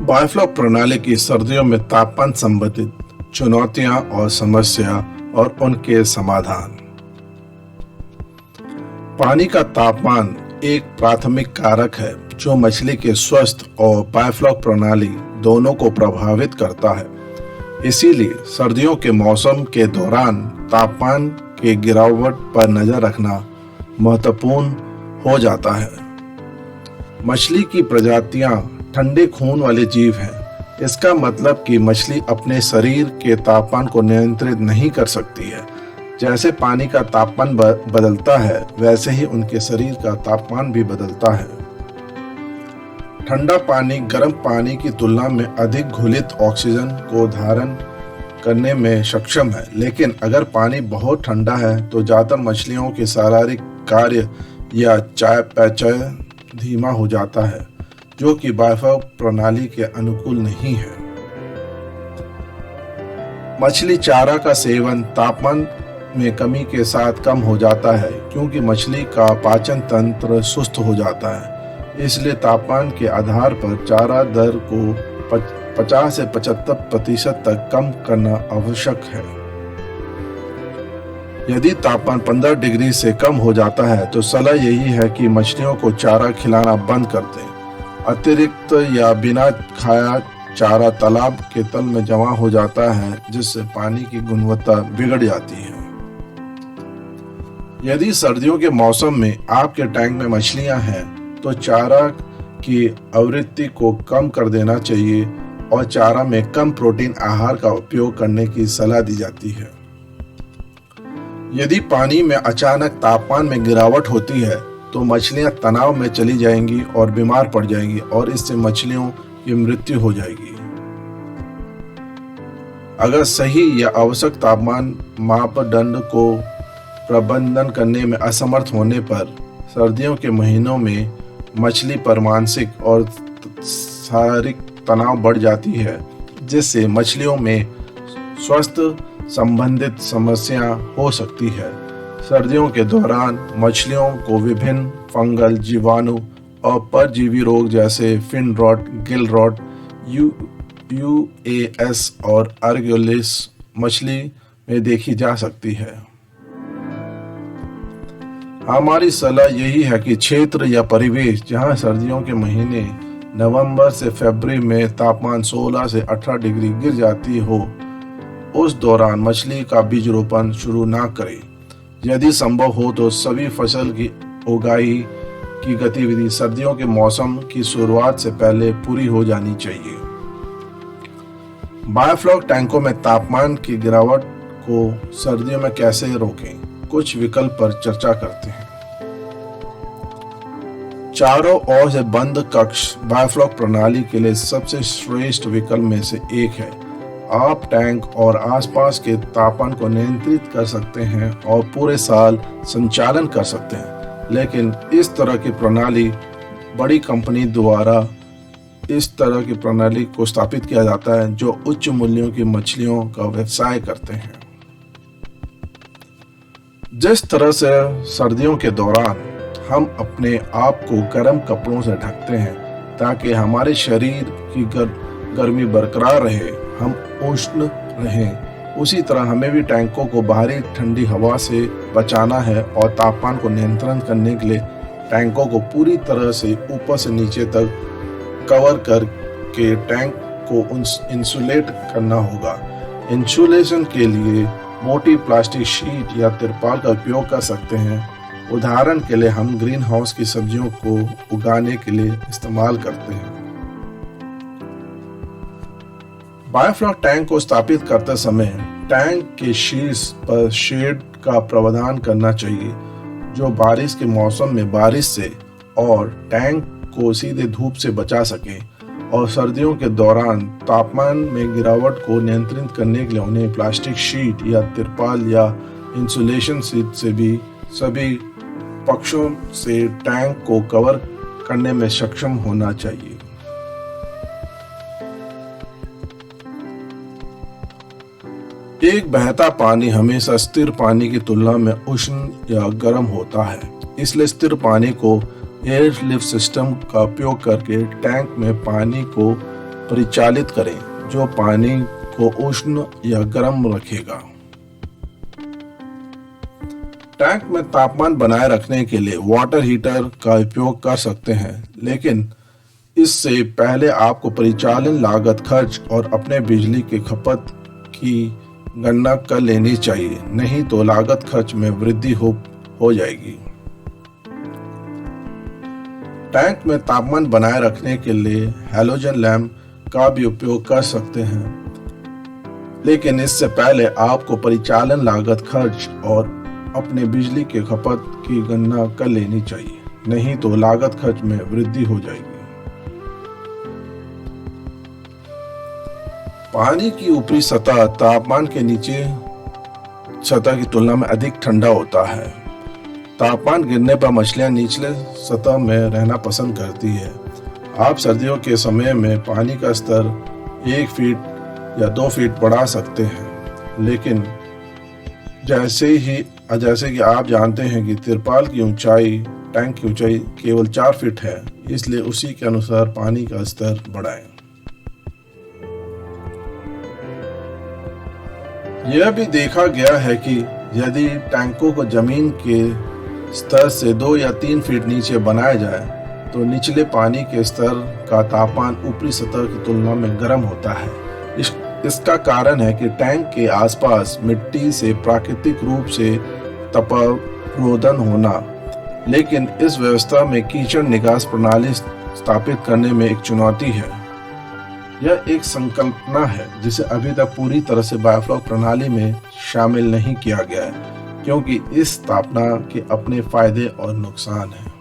Biofloc प्रणाली की सर्दियों में तापमान संबंधित चुनौतियां और समस्या और उनके समाधान। पानी का तापमान एक प्राथमिक कारक है जो मछली के स्वास्थ्य और बायोफ्लॉक प्रणाली दोनों को प्रभावित करता है। इसीलिए सर्दियों के मौसम के दौरान तापमान के गिरावट पर नजर रखना महत्वपूर्ण हो जाता है। मछली की प्रजातियां ठंडे खून वाले जीव हैं। इसका मतलब कि मछली अपने शरीर के तापमान को नियंत्रित नहीं कर सकती है। जैसे पानी का तापमान बदलता है, वैसे ही उनके शरीर का तापमान भी बदलता है। ठंडा पानी गर्म पानी की तुलना में अधिक घुलित ऑक्सीजन को धारण करने में सक्षम है, लेकिन अगर पानी बहुत ठंडा है तो ज्यादातर मछलियों के शारीरिक कार्य या चयापचय धीमा हो जाता है, जो कि बायोफ्लॉक प्रणाली के अनुकूल नहीं है। मछली चारा का सेवन तापमान में कमी के साथ कम हो जाता है, क्योंकि मछली का पाचन तंत्र सुस्त हो जाता है। इसलिए तापमान के आधार पर चारा दर को 50 से 75% तक कम करना आवश्यक है। यदि तापमान 15 डिग्री से कम हो जाता है तो सलाह यही है कि मछलियों को चारा खिलाना बंद कर दें। अतिरिक्त या बिना खाया चारा तालाब के तल में जमा हो जाता है, जिससे पानी की गुणवत्ता बिगड़ जाती है। यदि सर्दियों के मौसम में आपके टैंक में मछलियां हैं तो चारा की आवृत्ति को कम कर देना चाहिए और चारा में कम प्रोटीन आहार का उपयोग करने की सलाह दी जाती है। यदि पानी में अचानक तापमान में गिरावट होती है तो मछलियां तनाव में चली जाएंगी और बीमार पड़ जाएंगी और इससे मछलियों की मृत्यु हो जाएगी। अगर सही या आवश्यक तापमान मापदंड को प्रबंधन करने में असमर्थ होने पर सर्दियों के महीनों में मछली पर मानसिक और शारीरिक तनाव बढ़ जाती है, जिससे मछलियों में स्वास्थ्य संबंधित समस्या हो सकती है। सर्दियों के दौरान मछलियों को विभिन्न फंगल जीवाणु और परजीवी रोग जैसे fin rot, gill rot, EUS और आर्गुलिस मछली में देखी जा सकती है। हमारी सलाह यही है कि क्षेत्र या परिवेश जहां सर्दियों के महीने नवंबर से फरवरी में तापमान 16 से 18 डिग्री गिर जाती हो, उस दौरान मछली का बीज रोपण शुरू ना करें। यदि संभव हो तो सभी फसल की उगाई की गतिविधि सर्दियों के मौसम की शुरुआत से पहले पूरी हो जानी चाहिए। बायोफ्लॉक टैंकों में तापमान की गिरावट को सर्दियों में कैसे रोकें, कुछ विकल्प पर चर्चा करते हैं। चारों ओर से बंद कक्ष बायोफ्लॉक प्रणाली के लिए सबसे श्रेष्ठ विकल्प में से एक है। आप टैंक और आसपास के तापमान को नियंत्रित कर सकते हैं और पूरे साल संचालन कर सकते हैं, लेकिन इस तरह की प्रणाली बड़ी कंपनी द्वारा इस तरह की प्रणाली को स्थापित किया जाता है जो उच्च मूल्यों की मछलियों का व्यवसाय करते हैं। जिस तरह से सर्दियों के दौरान हम अपने आप को गर्म कपड़ों से ढकते हैं ताकि हमारे शरीर की गर्मी बरकरार रहे, हम उष्ण रहें, उसी तरह हमें भी टैंकों को बाहरी ठंडी हवा से बचाना है और तापमान को नियंत्रण करने के लिए टैंकों को पूरी तरह से ऊपर से नीचे तक कवर करके टैंक को इंसुलेट करना होगा। इंसुलेशन के लिए मोटी प्लास्टिक शीट या तिरपाल का उपयोग कर सकते हैं। उदाहरण के लिए हम ग्रीन हाउस की सब्जियों को उगाने के लिए इस्तेमाल करते हैं। बायोफ्लॉक टैंक को स्थापित करते समय टैंक के शीर्ष पर शेड का प्रावधान करना चाहिए, जो बारिश के मौसम में बारिश से और टैंक को सीधे धूप से बचा सके, और सर्दियों के दौरान तापमान में गिरावट को नियंत्रित करने के लिए उन्हें प्लास्टिक शीट या तिरपाल या इंसुलेशन शीट से भी सभी पक्षों से टैंक को कवर करने में सक्षम होना चाहिए। एक बहता पानी हमेशा स्थिर पानी की तुलना में उष्ण या गर्म होता है, इसलिए स्थिर पानी को एयर लिफ्ट सिस्टम का उपयोग करके टैंक में पानी को परिचालित करें जो पानी को उष्ण या गर्म रखेगा। टैंक में तापमान बनाए रखने के लिए वाटर हीटर का उपयोग कर सकते हैं, लेकिन इससे पहले आपको परिचालन लागत, खर्च और अपने बिजली की खपत की गणना कर लेनी चाहिए, नहीं तो लागत खर्च में वृद्धि हो जाएगी। टैंक में तापमान बनाए रखने के लिए हैलोजन लैंप का भी उपयोग कर सकते हैं, लेकिन इससे पहले आपको परिचालन लागत, खर्च और अपने बिजली के खपत की गणना कर लेनी चाहिए, नहीं तो लागत खर्च में वृद्धि हो जाएगी। पानी की ऊपरी सतह तापमान के नीचे सतह की तुलना में अधिक ठंडा होता है। तापमान गिरने पर मछलियां निचले सतह में रहना पसंद करती है। आप सर्दियों के समय में पानी का स्तर 1 फीट या 2 फीट बढ़ा सकते हैं, लेकिन जैसे कि आप जानते हैं कि तिरपाल की ऊंचाई, टैंक की ऊंचाई केवल 4 फीट है, इसलिए उसी के अनुसार पानी का स्तर बढ़ाएं। यह भी देखा गया है कि यदि टैंकों को जमीन के स्तर से 2 या 3 फीट नीचे बनाया जाए तो निचले पानी के स्तर का तापमान ऊपरी सतह की तुलना में गर्म होता है। इसका कारण है कि टैंक के आसपास मिट्टी से प्राकृतिक रूप से तपरोधन होना, लेकिन इस व्यवस्था में कीचड़ निकास प्रणाली स्थापित करने में एक चुनौती है। यह एक संकल्पना है जिसे अभी तक पूरी तरह से बायोफ्लॉक प्रणाली में शामिल नहीं किया गया है, क्योंकि इस स्थापना के अपने फायदे और नुकसान हैं।